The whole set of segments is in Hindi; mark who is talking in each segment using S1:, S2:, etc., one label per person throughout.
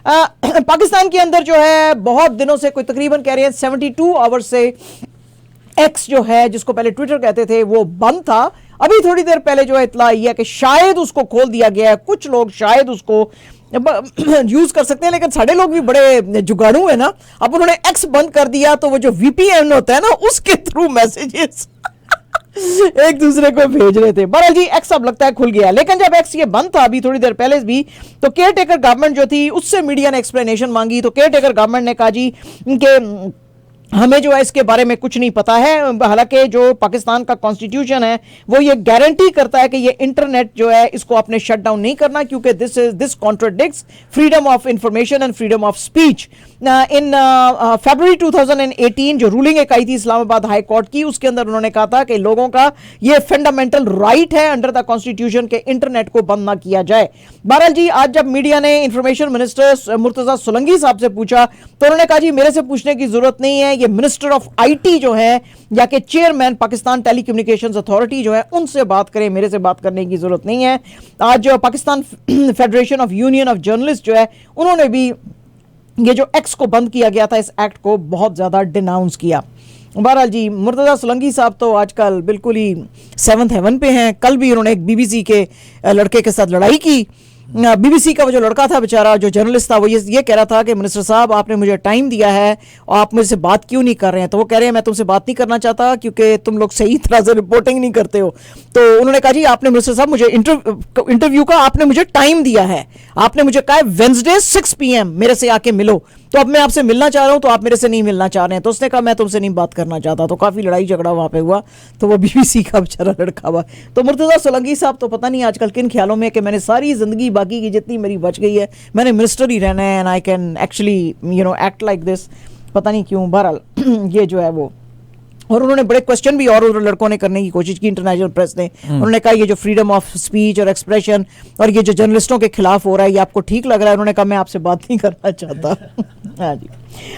S1: पाकिस्तान के अंदर जो है बहुत दिनों से, कोई तकरीबन कह रहे हैं 72 आवर्स से एक्स जो है, जिसको पहले ट्विटर कहते थे, वो बंद था। अभी थोड़ी देर पहले जो है इत्तला आई है कि शायद उसको खोल दिया गया है। कुछ लोग शायद उसको यूज कर सकते हैं, लेकिन साढ़े लोग भी बड़े जुगाड़ू है ना। अब उन्होंने एक्स बंद कर दिया तो वो जो वीपीएन होता है ना, उसके थ्रू मैसेजेस एक दूसरे को भेज रहे थे। बहरहाल जी एक्स अब लगता है खुल गया। लेकिन जब एक्स ये बंद था अभी थोड़ी देर पहले भी, तो केयर टेकर गवर्नमेंट जो थी उससे मीडिया ने एक्सप्लेनेशन मांगी। तो केयर टेकर गवर्नमेंट ने कहा जी कि हमें जो है इसके बारे में कुछ नहीं पता है। हालांकि जो पाकिस्तान का कॉन्स्टिट्यूशन है वो ये गारंटी करता है कि ये इंटरनेट जो है इसको आपने शट डाउन नहीं करना, क्योंकि this contradicts freedom of information and freedom of speech. In February 2018 जो रूलिंग एक आई थी इस्लामाबाद हाई कोर्ट की, उसके अंदर उन्होंने कहा था कि लोगों का ये फंडामेंटल राइट है अंडर द कॉन्स्टिट्यूशन के इंटरनेट को बंद ना किया जाए। बहरहाल जी आज जब मीडिया ने इंफॉर्मेशन मिनिस्टर मुर्तजा सोलंकी साहब से पूछा तो उन्होंने कहा जी मेरे से पूछने की जरूरत नहीं है, ये मिनिस्टर ऑफ आईटी जो है या के चेयरमैन पाकिस्तान टेलीकम्युनिकेशंस अथॉरिटी जो है उनसे बात करें, मेरे से बात करने की जरूरत नहीं है। आज Pakistan federation of union of journalist जो है उन्होंने भी ये जो एक्स को बंद किया गया था इस एक्ट को बहुत ज्यादा डिनाउंस किया। बहरहाल जी मुर्तजा सोलंकी साहब तो आजकल बिल्कुल ही 7th हेवन पे हैं। कल भी उन्होंने एक बीबीसी के लड़के के साथ लड़ाई की। बीबीसी का वो जो लड़का था बेचारा, जो जर्नलिस्ट था, वो ये कह रहा था कि मिनिस्टर साहब आपने मुझे टाइम दिया है और आप मुझसे बात क्यों नहीं कर रहे हैं। तो वो कह रहे हैं मैं तुमसे बात नहीं करना चाहता क्योंकि तुम लोग सही तरह से रिपोर्टिंग नहीं करते हो। तो उन्होंने कहा जी आपने मिनिस्टर साहब मुझे इंटरव्यू का आपने मुझे टाइम दिया है, आपने मुझे कहा वेडनेसडे 6 PM मेरे से आके मिलो, तो अब मैं आपसे मिलना चाह रहा हूं तो आप मेरे से नहीं मिलना चाह रहे हैं। तो उसने कहा मैं तुमसे नहीं बात करना चाहता। तो काफी लड़ाई झगड़ा वहां पे हुआ। तो वो बीबीसी का बेचारा लड़का हुआ। तो मुर्तजा सोलंकी साहब तो पता नहीं आजकल किन ख्यालों में कि मैंने सारी जिंदगी बाकी की जितनी मेरी बच गई है मैंने मिनिस्टर ही रहना है and I can actually act like this. पता नहीं क्यों। बहरहाल ये जो है वो, और उन्होंने बड़े क्वेश्चन भी और लड़कों ने करने की कोशिश की, इंटरनेशनल प्रेस ने। उन्होंने कहा ये जो फ्रीडम ऑफ स्पीच और एक्सप्रेशन और ये जो जर्नलिस्टों के खिलाफ हो रहा है ये आपको ठीक लग रहा है। उन्होंने कहा मैं आपसे बात नहीं करना चाहता। हाँ जी।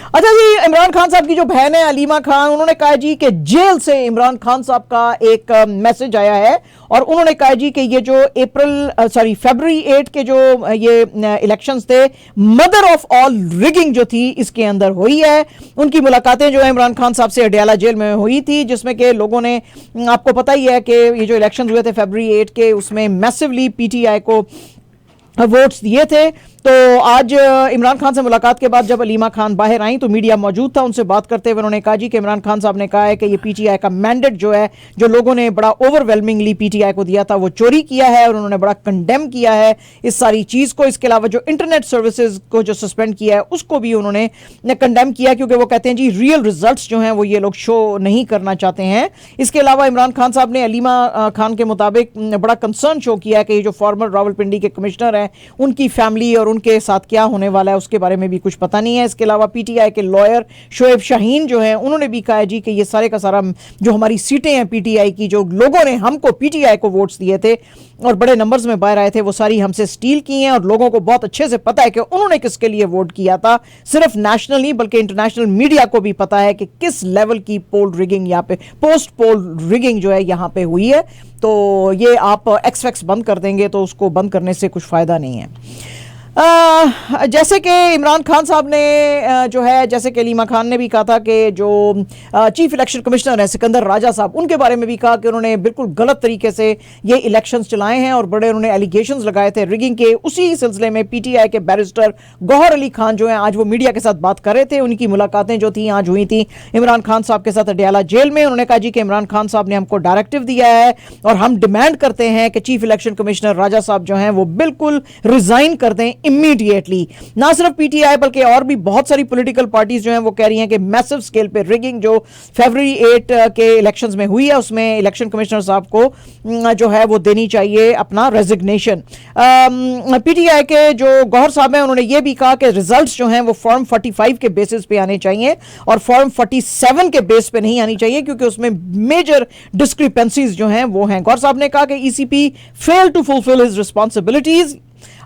S1: अच्छा जी, इमरान खान साहब की जो बहन है अलीमा खान, उन्होंने कहा जी कि जेल से इमरान खान साहब का एक मैसेज आया है और उन्होंने कहा जी कि ये जो फरवरी 8 के जो ये इलेक्शंस थे, मदर ऑफ ऑल रिगिंग जो थी इसके अंदर हुई है। उनकी मुलाकातें जो है इमरान खान साहब से अडयाला जेल में हुई थी, जिसमें कि लोगों ने, आपको पता ही है कि ये जो इलेक्शंस हुए थे फरवरी 8 के, उसमें मैसिवली पीटीआई को वोट्स दिए थे। तो आज इमरान खान से मुलाकात के बाद जब अलीमा खान बाहर आई तो मीडिया मौजूद था। उनसे बात करते हुए उन्होंने कहा जी कि इमरान खान साहब ने कहा है कि ये पीटीआई का मैंडेट जो है, जो लोगों ने बड़ा ओवरवेलमिंगली पीटीआई को दिया था, वो चोरी किया है और उन्होंने बड़ा कंडेम किया है इस सारी चीज को। इसके अलावा जो इंटरनेट सर्विसेज को जो सस्पेंड किया है उसको भी उन्होंने कंडेम किया, क्योंकि वो कहते हैं जी रियल रिजल्ट्स जो हैं वो ये लोग शो नहीं करना चाहते हैं। इसके अलावा इमरान खान साहब ने अलीमा खान के मुताबिक बड़ा कंसर्न शो किया है कि ये जो फॉर्मर रावलपिंडी के कमिश्नर हैं उनकी फैमिली और उनके साथ क्या होने वाला है उसके बारे में भी कुछ पता नहीं है। इसके अलावा पीटीआई के लॉयर शोएब शाहीन जो हैं उन्होंने भी कहा है जी कि ये सारे का सारा जो हमारी सीटें हैं पीटीआई की, जो लोगों ने हमको पीटीआई को वोट्स दिए थे और बड़े नंबर्स में बाहर आए थे, वो सारी हमसे स्टील की हैं और लोगों को बहुत अच्छे से पता है कि उन्होंने किसके लिए वोट किया था। सिर्फ नेशनल नहीं बल्कि इंटरनेशनल मीडिया को भी पता है कि किस लेवल की पोल रिगिंग यहाँ पे, पोस्ट पोल रिगिंग जो है यहाँ पे हुई है। तो ये आप एक्सफैक्स बंद कर देंगे तो उसको बंद करने से कुछ फायदा नहीं है। जैसे कि इमरान खान साहब ने जो है, जैसे कि अलीमा खान ने भी कहा था कि जो चीफ इलेक्शन कमिश्नर है सिकंदर राजा साहब, उनके बारे में भी कहा कि उन्होंने बिल्कुल गलत तरीके से ये इलेक्शंस चलाए हैं और बड़े उन्होंने एलिगेशंस लगाए थे रिगिंग के। उसी सिलसिले में पीटीआई के बैरिस्टर गौहर अली खान जो है आज वो मीडिया के साथ बात कर रहे थे। उनकी मुलाकातें जो थी आज हुई थी इमरान खान साहब के साथ अडयाला जेल में। उन्होंने कहा जी कि इमरान खान साहब ने हमको डायरेक्टिव दिया है और हम डिमांड करते हैं कि चीफ इलेक्शन कमिश्नर राजा साहब जो हैं वो बिल्कुल रिजाइन कर दें इमीडिएटली। ना सिर्फ पीटीआई बल्कि और भी बहुत सारी पॉलिटिकल पार्टीज जो हैं वो कह रही हैं कि मैसिव स्केल पे रिगिंग जो फरवरी 8 के इलेक्शंस में हुई है उसमें इलेक्शन कमिश्नर साहब को जो है वो देनी चाहिए अपना रेजिग्नेशन। पीटीआई के जो गौहर साहब हैं उन्होंने ये भी कहा कि रिजल्ट्स जो हैं वो फॉर्म 45 के बेसिस पे आने चाहिए और फॉर्म 47 के बेस पे नहीं आनी चाहिए, क्योंकि उसमें मेजर डिस्क्रिपेंसीज जो हैं वो हैं। गौहर साहब ने कहा कि ECP fail to fulfil his responsibilities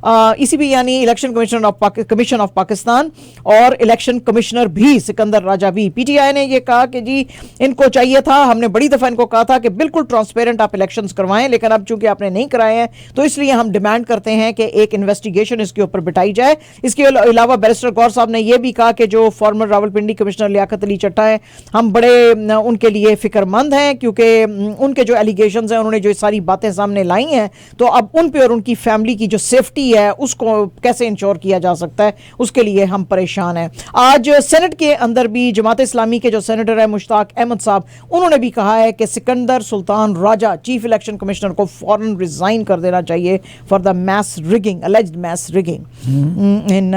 S1: ECB यानी इलेक्शन कमीशन ऑफ पाकिस्तान और इलेक्शन कमिश्नर भी सिकंदर राजा भी, पीटीआई ने यह कहा कि जी इनको चाहिए था, हमने बड़ी दफा इनको कहा था कि बिल्कुल ट्रांसपेरेंट आप इलेक्शंस करवाएं, लेकिन अब चूंकि आपने नहीं कराए हैं तो इसलिए हम डिमांड करते हैं कि एक इन्वेस्टिगेशन इसके ऊपर बिठाई जाए। इसके अलावा बैरिस्टर गौर साहब ने यह भी कहा कि जो फॉर्मर रावलपिंडी कमिश्नर लियाकत अली चट्टा है, हम बड़े उनके लिए फिक्रमंद हैं, क्योंकि उनके जो एलिगेशंस हैं, उन्होंने जो सारी बातें सामने लाई हैं, तो अब उन पे और उनकी फैमिली की जो सेफ्टी है उसको कैसे इंश्योर किया जा सकता है, उसके लिए हम परेशान हैं। आज सेनेट के अंदर भी जमात इस्लामी के जो सेनेटर है मुश्ताक अहमद साहब, उन्होंने भी कहा है कि Sikandar Sultan Raja chief election commissioner को फौरन रिजाइन कर देना चाहिए for the mass rigging, alleged mass rigging in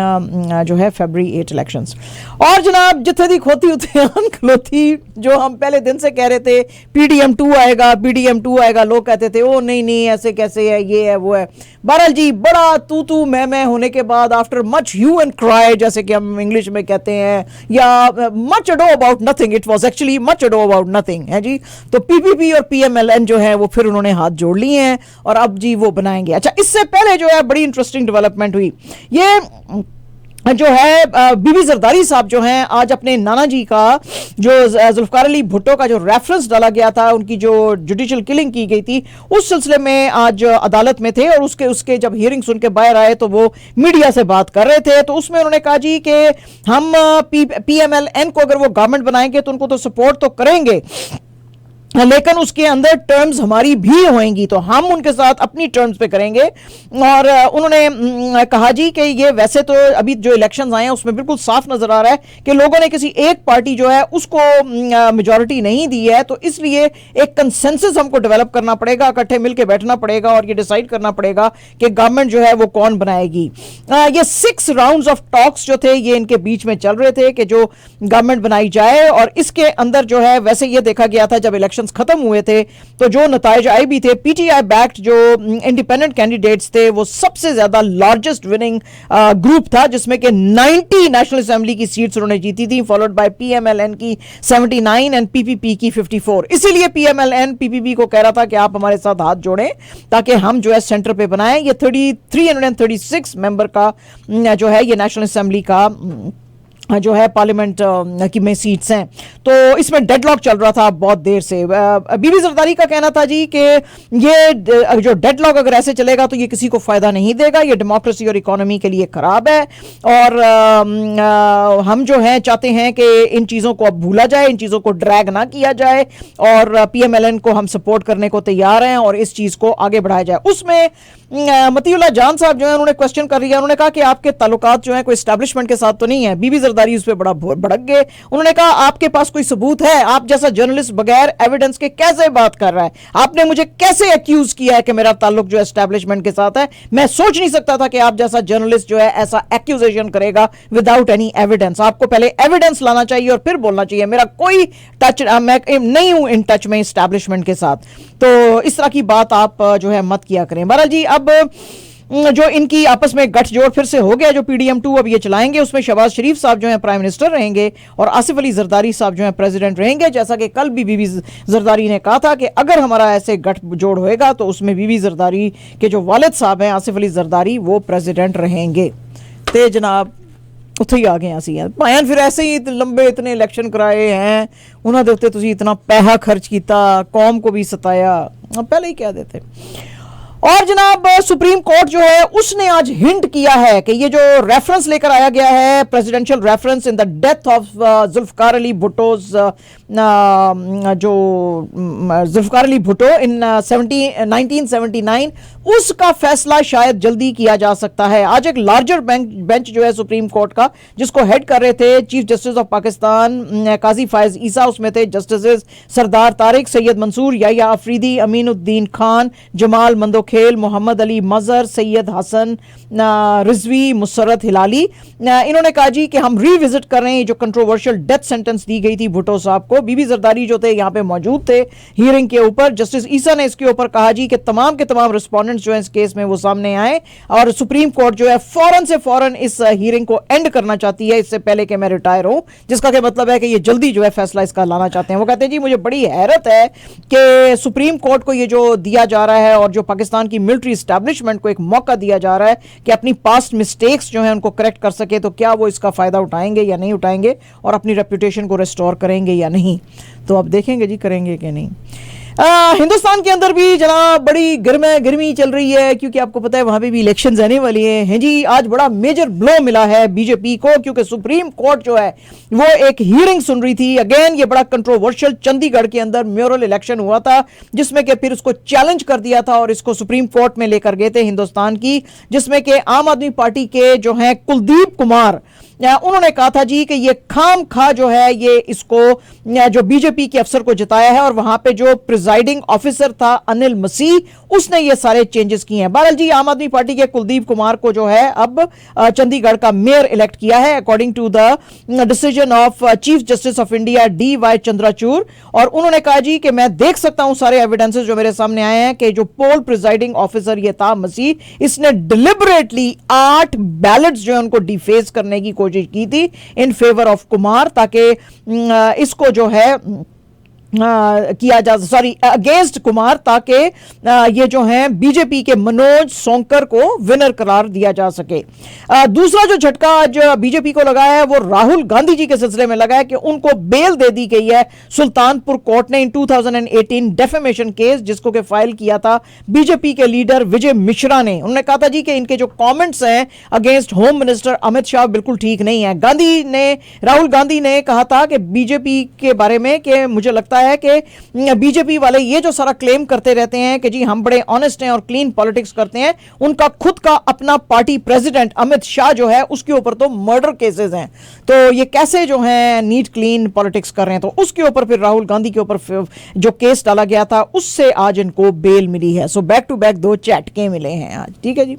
S1: जो है फरवरी 8 इलेक्शंस। और जनाब जिथे दी खोती उथे खलोती, जो हम पहले दिन से कह रहे थे पीडीएम 2 आएगा, पीडीएम 2 आएगा, लोग कहते थे ओ नहीं नहीं ऐसे कैसे है, ये है वो है। बहरहाल जी बड़ा तू मैं होने के बाद, after much hue and cry जैसे कि हम इंग्लिश में कहते हैं, या much ado about nothing, it was actually much ado about nothing है जी। तो पीपीपी और पीएमएलएन जो है वो फिर उन्होंने हाथ जोड़ लिए हैं और अब जी वो बनाएंगे। अच्छा, इससे पहले जो है बड़ी इंटरेस्टिंग डेवलपमेंट हुई, ये जो है बीबी जरदारी साहब जो हैं आज अपने नाना जी का जो जुल्फकार अली भुट्टो का जो रेफरेंस डाला गया था, उनकी जो जुडिशियल किलिंग की गई थी, उस सिलसिले में आज अदालत में थे और उसके जब हियरिंग सुन के बाहर आए तो वो मीडिया से बात कर रहे थे। तो उसमें उन्होंने कहा जी कि हम पीएमएलएन को अगर वो गवर्नमेंट बनाएंगे तो उनको तो सपोर्ट तो करेंगे, लेकिन उसके अंदर टर्म्स हमारी भी होंगी, तो हम उनके साथ अपनी टर्म्स पे करेंगे। और उन्होंने कहा जी कि ये वैसे तो अभी जो इलेक्शंस आए हैं उसमें बिल्कुल साफ नजर आ रहा है कि लोगों ने किसी एक पार्टी जो है उसको मेजॉरिटी नहीं दी है, तो इसलिए एक कंसेंसस हमको डेवलप करना पड़ेगा, इकट्ठे मिलकर बैठना पड़ेगा और ये डिसाइड करना पड़ेगा कि गवर्नमेंट जो है वो कौन बनाएगी। ये 6 राउंड्स ऑफ टॉक्स जो थे ये इनके बीच में चल रहे थे कि जो गवर्नमेंट बनाई जाए, और इसके अंदर जो है वैसे ये देखा गया था जब इलेक्शन खत्म हुए थे तो जो नताइज आए भी थे, पीटीआई बैक्ड जो इंडिपेंडेंट कैंडिडेट्स थे वो सबसे ज्यादा लार्जेस्ट विनिंग ग्रुप था, जिसमें कि 90 नेशनल असेंबली की सीट्स उन्होंने जीती थी, फॉलोड बाय पीएमएलएन की 79 एंड पीपीपी की 54। इसीलिए पीएमएलएन पीपीपी को कह रहा था कि आप हमारे साथ हाथ जोड़ें ताकि हम जो है सेंटर पे बनाएं। ये 336 मेंबर का जो है ये नेशनल असेंबली का जो है पार्लियामेंट की में सीट्स हैं, तो इसमें डेडलॉक चल रहा था बहुत देर से। बीबी जरदारी का कहना था जी कि ये जो डेडलॉक अगर ऐसे चलेगा तो ये किसी को फायदा नहीं देगा, ये डेमोक्रेसी और इकोनॉमी के लिए खराब है, और हम जो है चाहते हैं कि इन चीज़ों को अब भूला जाए, इन चीज़ों को ड्रैग ना किया जाए, और पीएमएलएन को हम सपोर्ट करने को तैयार हैं और इस चीज़ को आगे बढ़ाया जाए। उसमें मतीउल्लाह जान साहब जो है उन्होंने क्वेश्चन कर दिया, उन्होंने कहा कि आपके ताल्लुकात जो है कोई एस्टैब्लिशमेंट के साथ तो नहीं है। बीबी जरदारी उस पर बड़ा भड़क गए, उन्होंने कहा आपके पास कोई सबूत है? आप जैसा जर्नलिस्ट बगैर एविडेंस के कैसे बात कर रहा है? आपने मुझे कैसे एक्यूज किया है कि मेरा ताल्लुक जो है एस्टैब्लिशमेंट के साथ है? मैं सोच नहीं सकता था कि आप जैसा जर्नलिस्ट जो है ऐसा एक्यूजेशन करेगा विदाउट एनी एविडेंस। आपको पहले एविडेंस लाना चाहिए और फिर बोलना चाहिए मेरा कोई टच, मैं नहीं हूं इन टच में एस्टैब्लिशमेंट के साथ। तो इस तरह की बात आप जो है मत किया करें। बहरहाल जी अब जो इनकी आपस में गठजोड़ फिर से हो गया, जो पीडीएम 2 अब ये चलाएंगे, उसमें शहबाज शरीफ साहब जो हैं प्राइम मिनिस्टर रहेंगे और आसिफ अली जरदारी साहब जो हैं प्रेसिडेंट रहेंगे। जैसा कि कल भी बीबी जरदारी ने कहा था कि अगर हमारा ऐसे गठजोड़ होएगा तो उसमें बीबी जरदारी के जो वालिद साहब हैं आसिफ अली जरदारी वो प्रेसिडेंट रहेंगे। ते जनाब उत्थे ही आ गए असी भायन, फिर ऐसे ही लंबे इतने इलेक्शन कराए हैं, उन्होंने उत्ते तुसी इतना पैसा खर्च किया, कौम को भी सताया, पहले ही कह देते। और जनाब सुप्रीम कोर्ट जो है उसने आज हिंट किया है कि ये जो रेफरेंस लेकर आया गया है, presidential reference in the death of Zulfikar Ali Bhutto's, जो जुल्फकार अली भुट्टो इन 1979, उसका फैसला शायद जल्दी किया जा सकता है। आज एक लार्जर बेंच जो है सुप्रीम कोर्ट का, जिसको हेड कर रहे थे चीफ जस्टिस ऑफ पाकिस्तान काजी फायज ईसा, उसमें थे जस्टिस सरदार तारिक, सैयद मंसूर, याया अफरीदी, अमीनुद्दीन खान, जमाल मंदोखेल, मोहम्मद अली मजहर, सैयद हसन रिजवी, मुसरत हिलाली। इन्होंने कहा जी कि हम रिविजिट कर रहे हैं जो कंट्रोवर्शियल डेथ सेंटेंस दी गई थी भुट्टो साहब को। बीबी जरदारी जो थे यहाँ पे मौजूद थे हियरिंग के ऊपर। जस्टिस ईसा ने इसके ऊपर कहा जी कि तमाम के तमाम रिस्पोंडेंट्स जो है इस केस में वो सामने आए, और सुप्रीम कोर्ट जो है फौरन से फौरन इस हियरिंग को एंड करना चाहती है इससे पहले कि मैं रिटायर हूं, जिसका क्या मतलब है कि ये जल्दी जो है फैसला इसका लाना चाहते हैं। वो कहते हैं जी मुझे बड़ी हैरत है कि सुप्रीम कोर्ट को ये जो दिया जा रहा है और जो पाकिस्तान हिंदुस्तान की मिलिट्री एस्टैब्लिशमेंट को एक मौका दिया जा रहा है कि अपनी पास्ट मिस्टेक्स जो हैं उनको करेक्ट कर सके, तो क्या वो इसका फायदा उठाएंगे या नहीं उठाएंगे और अपनी रेपुटेशन को रिस्टोर करेंगे या नहीं, तो अब देखेंगे जी करेंगे कि नहीं। हिंदुस्तान के अंदर भी जना बड़ी गर्मी चल रही है, क्योंकि आपको पता है वहां पे भी इलेक्शंस आने वाली हैं जी। आज बड़ा मेजर ब्लो मिला है बीजेपी को, क्योंकि सुप्रीम कोर्ट जो है वो एक हियरिंग सुन रही थी। अगेन ये बड़ा कंट्रोवर्शियल चंडीगढ़ के अंदर म्यूरल इलेक्शन हुआ था, जिसमें कि फिर उसको चैलेंज कर दिया था और इसको सुप्रीम कोर्ट में लेकर गए थे हिंदुस्तान की, जिसमें कि आम आदमी पार्टी के जो है कुलदीप कुमार, उन्होंने कहा था जी कि ये खाम खा जो है ये इसको जो बीजेपी के अफसर को जिताया है, और वहां पे जो प्रिजाइडिंग ऑफिसर था अनिल मसीह, उसने ये सारे चेंजेस किए हैं। बहरहाल जी आम आदमी पार्टी के कुलदीप कुमार को जो है अब चंडीगढ़ का मेयर इलेक्ट किया है, according to the decision of chief justice of India DY Chandrachud. और उन्होंने कहा जी कि मैं देख सकता हूं सारे एविडेंसेस जो मेरे सामने आए हैं कि जो पोल प्रिजाइडिंग ऑफिसर ये था मसीह, इसने डिलिबरेटली 8 बैलेट्स जो है उनको डिफेस करने की कोशिश की थी इन फेवर ऑफ कुमार, ताकि इसको जो है किया जा अगेंस्ट कुमार, ताकि ये जो है बीजेपी के मनोज सोंकर को विनर करार दिया जा सके। दूसरा जो झटका आज बीजेपी को लगा है वो राहुल गांधी जी के सिलसिले में लगा है कि उनको बेल दे दी गई है सुल्तानपुर कोर्ट ने इन 2018 डेफेमेशन केस, जिसको के फाइल किया था बीजेपी के लीडर विजय मिश्रा ने। उन्होंने कहा था जी कि इनके जो कमेंट्स हैं against whom minister Amit Shah बिल्कुल ठीक नहीं है। राहुल गांधी ने कहा था कि बीजेपी के बारे में कि मुझे लगता है कि बीजेपी वाले ये जो सारा क्लेम करते रहते हैं कि जी हम बड़े ऑनेस्ट हैं और क्लीन पॉलिटिक्स करते हैं, उनका खुद का अपना पार्टी प्रेसिडेंट अमित शाह जो है उसके ऊपर तो मर्डर केसेस हैं, तो ये कैसे जो है नीट क्लीन पॉलिटिक्स कर रहे हैं। तो उसके ऊपर फिर राहुल गांधी के ऊपर जो केस डाला गया था उससे आज इनको बेल मिली है। सो बैक टू बैक 2 झटके मिले हैं आज। ठीक है जी।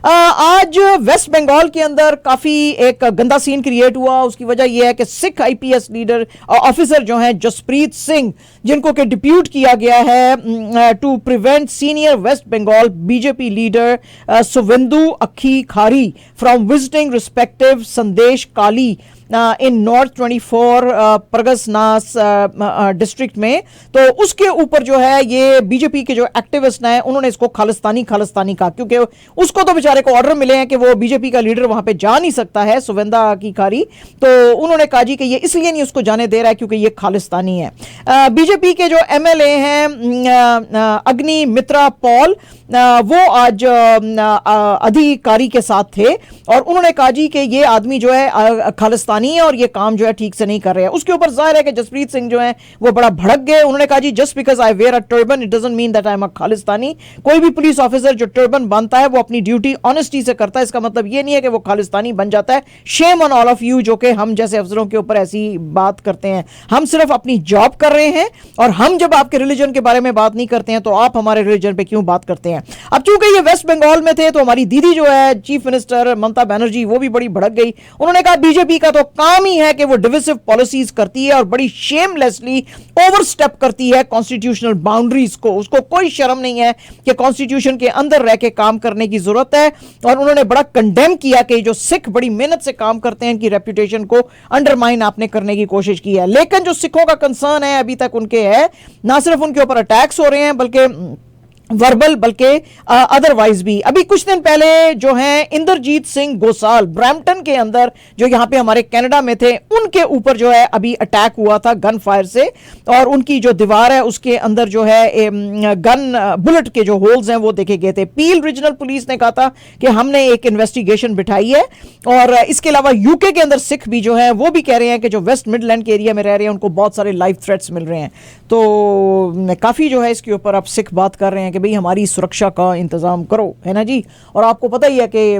S1: आज वेस्ट बंगाल के अंदर काफी एक गंदा सीन क्रिएट हुआ। उसकी वजह यह है कि सिख IPS लीडर ऑफिसर जो हैं जसप्रीत सिंह, जिनको के डिप्यूट किया गया है to prevent senior West Bengal BJP leader Suvendu Adhikari from visiting respective Sandeshkhali in north 24 Parganas district में, तो उसके ऊपर जो है ये बीजेपी के जो एक्टिविस्ट हैं उन्होंने इसको खालिस्तानी कहा, क्योंकि उसको तो बेचारे को ऑर्डर मिले हैं कि वो बीजेपी का लीडर वहां पे जा नहीं सकता है सुवेंदा की खारी, तो उन्होंने कहा जी कि ये इसलिए नहीं उसको जाने दे रहा है क्योंकि ये खालिस्तानी है। बीजेपी के जो MLA हैं अग्नि मित्रा पॉल, वो आज अधिकारी के साथ थे और उन्होंने कहा जी कि ये आदमी जो है खालिस्तानी है और ये काम जो है ठीक से नहीं कर रहे हैं। उसके ऊपर जाहिर है कि जसप्रीत सिंह जो है वो बड़ा भड़क गए। उन्होंने कहा जी just because I wear a turban it doesn't mean that I am a Khalistani. कोई भी पुलिस ऑफिसर जो टर्बन बांधता है वो अपनी ड्यूटी ऑनेस्टी से करता है, इसका मतलब ये नहीं है कि वो खालिस्तानी बन जाता है। Shame on all of you जो कि हम जैसे अफसरों के ऊपर ऐसी बात करते हैं। हम सिर्फ अपनी जॉब कर रहे हैं और हम जब आपके रिलीजन के बारे में बात नहीं करते हैं तो आप हमारे रिलीजन पे क्यों बात करते हैं। अब चूंकि ये वेस्ट बंगाल में थे तो हमारी दीदी जो है चीफ मिनिस्टर ममता बनर्जी वो भी बड़ी भड़क गई। उन्होंने कहा बीजेपी का तो काम ही है कि वो डिविसिव पॉलिसीज करती है और बड़ी शेमलेसली ओवरस्टेप करती है कॉन्स्टिट्यूशनल बाउंड्रीज को। उसको कोई शर्म नहीं है कि कॉन्स्टिट्यूशन के अंदर रह के काम करने की जरूरत है। और उन्होंने बड़ा कंडेम किया कि जो सिख बड़ी मेहनत से काम करते हैं इनकी रेपुटेशन को अंडरमाइन आपने करने की कोशिश की है। लेकिन जो सिखों का कंसर्न है अभी तक उनके है, ना सिर्फ उनके ऊपर अटैक्स हो रहे हैं बल्कि वर्बल बल्कि अदरवाइज भी। अभी कुछ दिन पहले जो हैं इंद्रजीत सिंह गोसाल ब्रैम्पटन के अंदर जो यहां पे हमारे कनाडा में थे, उनके ऊपर जो है अभी अटैक हुआ था गन फायर से और उनकी जो दीवार है उसके अंदर जो है गन बुलेट के जो होल्स हैं वो देखे गए थे। पील रीजनल पुलिस ने कहा था कि हमने एक इन्वेस्टिगेशन बिठाई है और इसके अलावा यूके के अंदर सिख भी जो है वो भी कह रहे हैं कि जो वेस्ट मिडलैंड के एरिया में रह रहे हैं उनको बहुत सारे लाइफ थ्रेट्स मिल रहे हैं। तो काफी जो है इसके ऊपर अब सिख बात कर रहे हैं कि भाई हमारी सुरक्षा का इंतजाम करो, है ना जी। और आपको पता ही है कि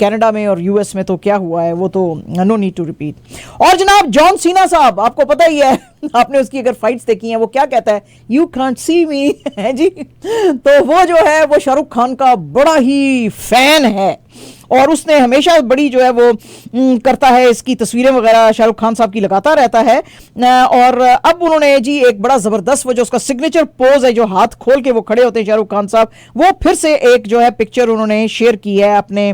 S1: कनाडा में और यूएस में तो क्या हुआ है वो तो नो नीड टू रिपीट। और जनाब जॉन सीना साहब आपको पता ही है, आपने उसकी अगर फाइट्स देखी हैं वो क्या कहता है, यू कांट सी मी, है जी। तो वो जो है वो शाहरुख खान का बड़ा ही फैन है और उसने हमेशा बड़ी जो है वो करता है, इसकी तस्वीरें वगैरह शाहरुख खान साहब की लगाता रहता है। और अब उन्होंने जी एक बड़ा जबरदस्त वो जो उसका सिग्नेचर पोज है जो हाथ खोल के वो खड़े होते हैं शाहरुख खान साहब, वो फिर से एक जो है पिक्चर उन्होंने शेयर की है अपने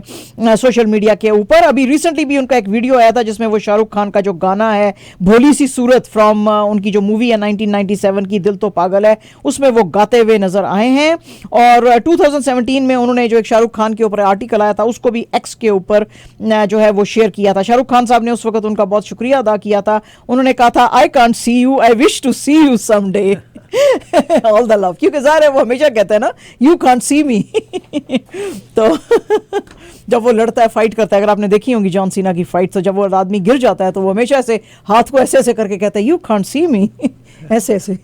S1: सोशल मीडिया के ऊपर। अभी रिसेंटली भी उनका एक वीडियो आया था जिसमें वो शाहरुख खान का जो गाना है भोली सी सूरत फ्रॉम उनकी जो मूवी है 1997 की दिल तो पागल है, उसमें वो गाते हुए नजर आए हैं। और 2017 में उन्होंने जो एक शाहरुख खान के ऊपर आर्टिकल आया था उसको भी एक्स के ऊपर जो है वो शेयर किया था। शाहरुख खान साहब ने उस वक्त उनका बहुत शुक्रिया अदा किया था। उन्होंने कहा था, I can't see you, I wish to see you someday, all the love. क्योंकि ज़ाहिर है वो हमेशा कहते हैं ना, यू कांट सी मी। तो जब वो लड़ता है, फाइट करता है, अगर आपने देखी होंगी जॉन सीना की फाइट, तो जब वो आदमी गिर जाता है तो वो हमेशा ऐसे हाथ को ऐसे ऐसे करके कहता है, यू कांट सी मी, ऐसे ऐसे।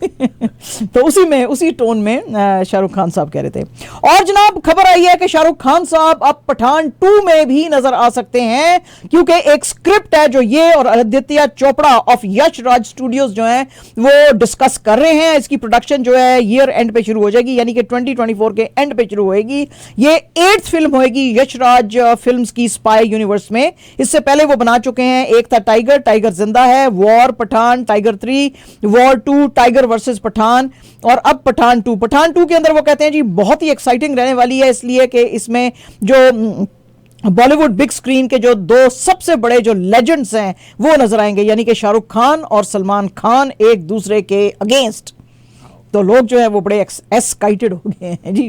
S1: तो उसी टोन में शाहरुख खान साहब कह रहे थे। और जनाब खबर आई है कि शाहरुख खान साहब अब पठान 2 में भी नजर आ सकते हैं, क्योंकि एक स्क्रिप्ट है जो ये और आदित्य चोपड़ा ऑफ यश राज स्टूडियोज जो है वो डिस्कस कर रहे हैं। इसकी प्रोडक्शन जो है ईयर एंड पे शुरू हो जाएगी, यानी कि 2024 के एंड पे शुरू होएगी। ये 8th फिल्म होएगी यश राज फिल्म्स की स्पाई यूनिवर्स में। इससे पहले वो बना चुके हैं, एक था tiger, Tiger Zinda Hai, War, Pathaan, Tiger 3, War 2, Tiger versus Pathaan, और अब पठान 2। पठान 2 के अंदर वो कहते हैं जी बहुत ही एक्साइटिंग रहने वाली है, इसलिए कि इसमें जो बॉलीवुड बिग स्क्रीन के जो 2 सबसे बड़े जो लेजेंड्स हैं वो नजर आएंगे, यानी कि शाहरुख खान और सलमान खान एक दूसरे के अगेंस्ट। तो लोग जो है वो बड़े एक्साइटेड हो गए हैं जी।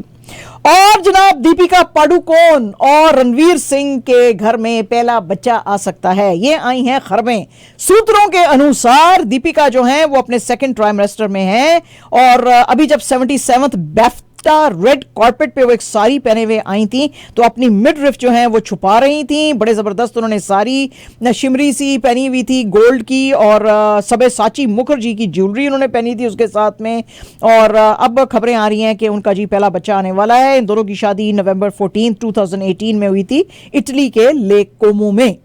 S1: और जनाब दीपिका पाडुकोण और रणवीर सिंह के घर में पहला बच्चा आ सकता है, ये आई हैं खबरें। सूत्रों के अनुसार दीपिका जो है वो अपने 2nd ट्राइमेस्टर में है, और अभी जब 77th बेफ्टा रेड कॉर्पेट पे वो एक साड़ी पहने हुए आई थी तो अपनी मिडरिफ जो है वो छुपा रही थी। बड़े जबरदस्त उन्होंने साड़ी शिमरी सी पहनी हुई थी गोल्ड की, और सब्यसाची मुखर्जी की ज्वेलरी उन्होंने पहनी थी उसके साथ में। और अब खबरें आ रही हैं कि उनका जी पहला बच्चा आने वाला है। इन दोनों की शादी नवंबर 14, 2018 में हुई थी इटली के लेक कोमो में।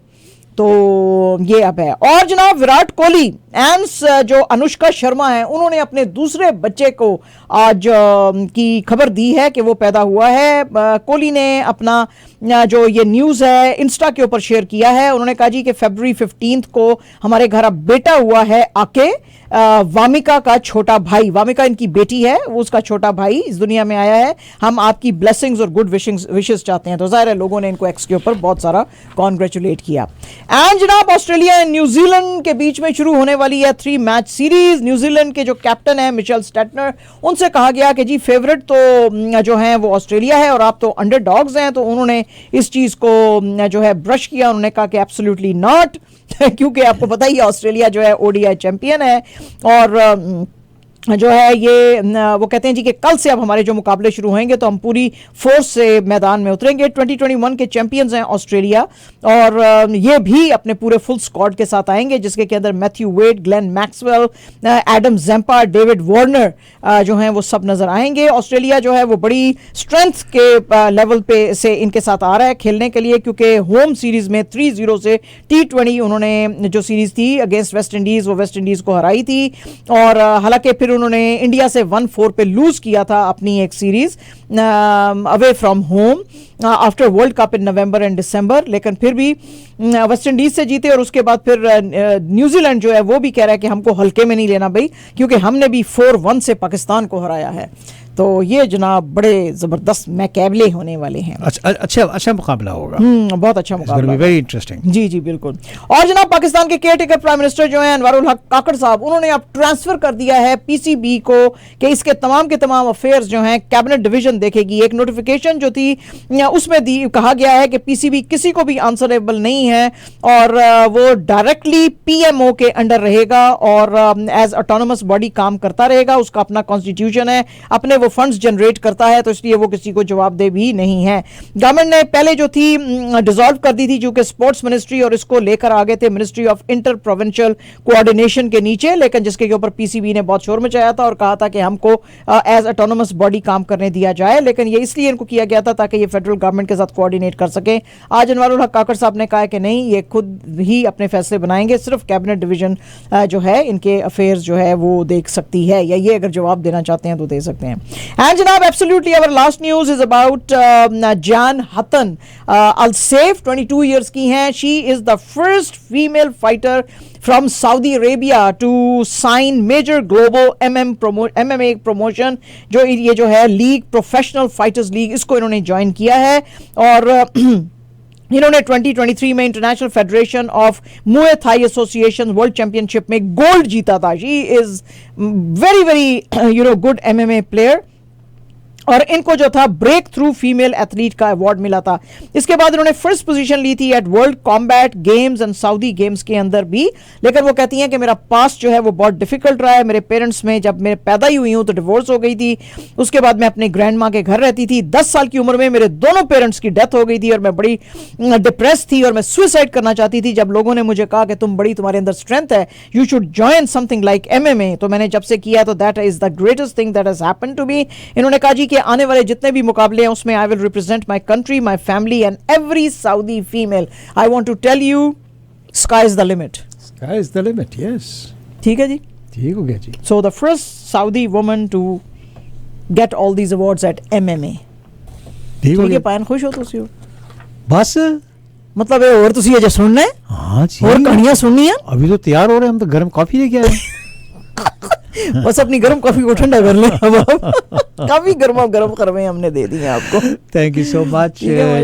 S1: तो ये अब है। और जनाब विराट कोहली एंस जो अनुष्का शर्मा है उन्होंने अपने दूसरे बच्चे को आज की खबर दी है कि वो पैदा हुआ है। कोहली ने अपना जो ये न्यूज़ है इंस्टा के ऊपर शेयर किया है। उन्होंने कहा जी कि फरवरी 15 को हमारे घर अब बेटा हुआ है आके, वामिका का छोटा भाई, वामिका इनकी बेटी है, वो उसका छोटा भाई इस दुनिया में आया है। हम आपकी ब्लेसिंग्स और गुड विशेस चाहते हैं। तो जाहिर है लोगों ने इनको एक्स के ऊपर बहुत सारा कॉन्ग्रेचुलेट किया। एंड जनाब ऑस्ट्रेलिया एंड न्यूजीलैंड के बीच में शुरू होने वाली है 3 मैच सीरीज। न्यूजीलैंड के जो कैप्टन है मिचेल स्टेटनर, उनसे कहा गया कि जी फेवरेट तो जो है वो ऑस्ट्रेलिया है और आप तो अंडरडॉग्स हैं। तो उन्होंने इस चीज को जो है ब्रश किया, उन्होंने कहा कि एब्सोल्युटली नॉट, क्योंकि आपको पता ही है ऑस्ट्रेलिया जो है ओडीआई चैंपियन है। और जो है ये वो कहते हैं जी कि कल से अब हमारे जो मुकाबले शुरू होंगे तो हम पूरी फोर्स से मैदान में उतरेंगे। 2021 के चैंपियंस हैं ऑस्ट्रेलिया, और ये भी अपने पूरे फुल स्क्वाड के साथ आएंगे, जिसके के अंदर Matthew Wade, Glenn Maxwell, Adam Zampa, David Warner जो हैं वो सब नजर आएंगे। ऑस्ट्रेलिया जो है वो बड़ी स्ट्रेंथ के लेवल पे से इनके साथ आ रहा है खेलने के लिए, क्योंकि होम सीरीज में 3-0 से T20 उन्होंने जो सीरीज थी अगेंस्ट वेस्ट इंडीज, वो वेस्ट इंडीज को हराई थी। और हालांकि फिर उन्होंने इंडिया से 1-4 पे लूज किया था अपनी एक series away from home after world cup in November and December, लेकिन फिर भी वेस्ट इंडीज से जीते। और उसके बाद फिर न्यूजीलैंड जो है वो भी कह रहा है कि हमको हल्के में नहीं लेना भाई, क्योंकि हमने भी 4-1 से पाकिस्तान को हराया है। तो ये जनाब बड़े जबरदस्त मुकाबले होने वाले हैं।
S2: अच्छा मुकाबला होगा,
S1: बहुत अच्छा मुकाबला,
S2: वेरी इंटरेस्टिंग।
S1: जी जी बिल्कुल। और जनाब पाकिस्तान के केयरटेकर प्राइम मिनिस्टर जो हैं अनवरुल हक काकड़ साहब, उन्होंने अब ट्रांसफर कर दिया है पीसीबी को कि इसके तमाम के तमाम अफेयर्स जो हैं कैबिनेट डिवीजन देखेगी। एक नोटिफिकेशन जो थी उसमें कहा गया है कि पीसीबी किसी को भी आंसरेबल नहीं है और वो डायरेक्टली पीएमओ के अंडर रहेगा और एज ऑटोनोमस बॉडी काम करता रहेगा। उसका अपना कॉन्स्टिट्यूशन है, अपने वो फंड्स जनरेट करता है, तो इसलिए वो किसी को जवाबदेह भी नहीं है। गवर्नमेंट ने पहले जो थी डिसॉल्व कर दी थी, जो कि स्पोर्ट्स मिनिस्ट्री, और इसको लेकर आ गए थे ministry of inter provincial coordination के नीचे, लेकिन जिसके ऊपर पीसीबी ने बहुत शोर मचाया था और कहा था कि हमको एज ऑटोनोमस बॉडी काम करने दिया जाए। लेकिन ये इसलिए इनको किया गया था ताकि ये फेडरल गवर्नमेंट के साथ कोऑर्डिनेट कर सके। आज अनवरुल हक काकड़ साहब ने कहा कि नहीं, ये खुद ही अपने फैसले बनाएंगे, सिर्फ कैबिनेट डिवीजन जो है इनके अफेयर्स जो है वो देख सकती है, या ये अगर जवाब देना चाहते हैं तो दे सकते हैं। And जनाब absolutely our last news is about Jan Hatton Al-Saif, 22 years की हैं। She is the first female fighter from Saudi Arabia to sign major global MMA promotion, जो ये जो है लीग, प्रोफेशनल फाइटर्स लीग, इसको इन्होंने ज्वाइन किया है। और इन्होंने 2023 में International Federation of Muay Thai Association World Championship में गोल्ड जीता था. She is very very good MMA player. और इनको जो था ब्रेक थ्रू फीमेल एथलीट का अवार्ड मिला था. इसके बाद इन्होंने फर्स्ट पोजीशन ली थी at World Combat Games and Saudi Games के अंदर भी. लेकिन वो कहती हैं कि मेरा पास्ट जो है वो बहुत डिफिकल्ट रहा है. मेरे पेरेंट्स में जब मैं पैदा ही हुई हूं तो डिवोर्स हो गई थी. उसके बाद मैं अपने ग्रैंड माँ के घर रहती थी. 10 साल की उम्र में मेरे दोनों पेरेंट्स की डेथ हो गई थी और मैं बड़ी डिप्रेस थी और मैं सुसाइड करना चाहती थी. जब लोगों ने मुझे कहा कि तुम्हारे अंदर स्ट्रेंथ है, you should join something like MMA, तो मैंने जब से किया तो that is the greatest thing that has happened to me. इन्होंने कहा जी कि आने वाले जितने भी मुकाबले हैं उसमें I will represent my country, my family and every Saudi female. I want to tell you, sky is the limit.
S2: Sky is the limit, yes.
S1: ठीक है जी.
S2: ठीक हो गया जी.
S1: So the first Saudi woman to get all these awards at MMA.
S2: ठीक हो
S1: ठीक है,
S2: गया.
S1: पायन खुश हो तुसी हो?
S2: बस.
S1: मतलब ये और तुसी अजे सुनना है
S2: हाँ जी.
S1: और कहानियां सुननी है.
S2: अभी तो तैयार हो रहे हैं हम, तो गर्म कॉफी लेके आए हैं.
S1: बस अपनी गर्म कॉफी को ठंडा कर लें. अब काफी गर्मा गर्म खरवे हमने दे दी हैं आपको.
S2: Thank you so much.
S1: ठीक है भाई.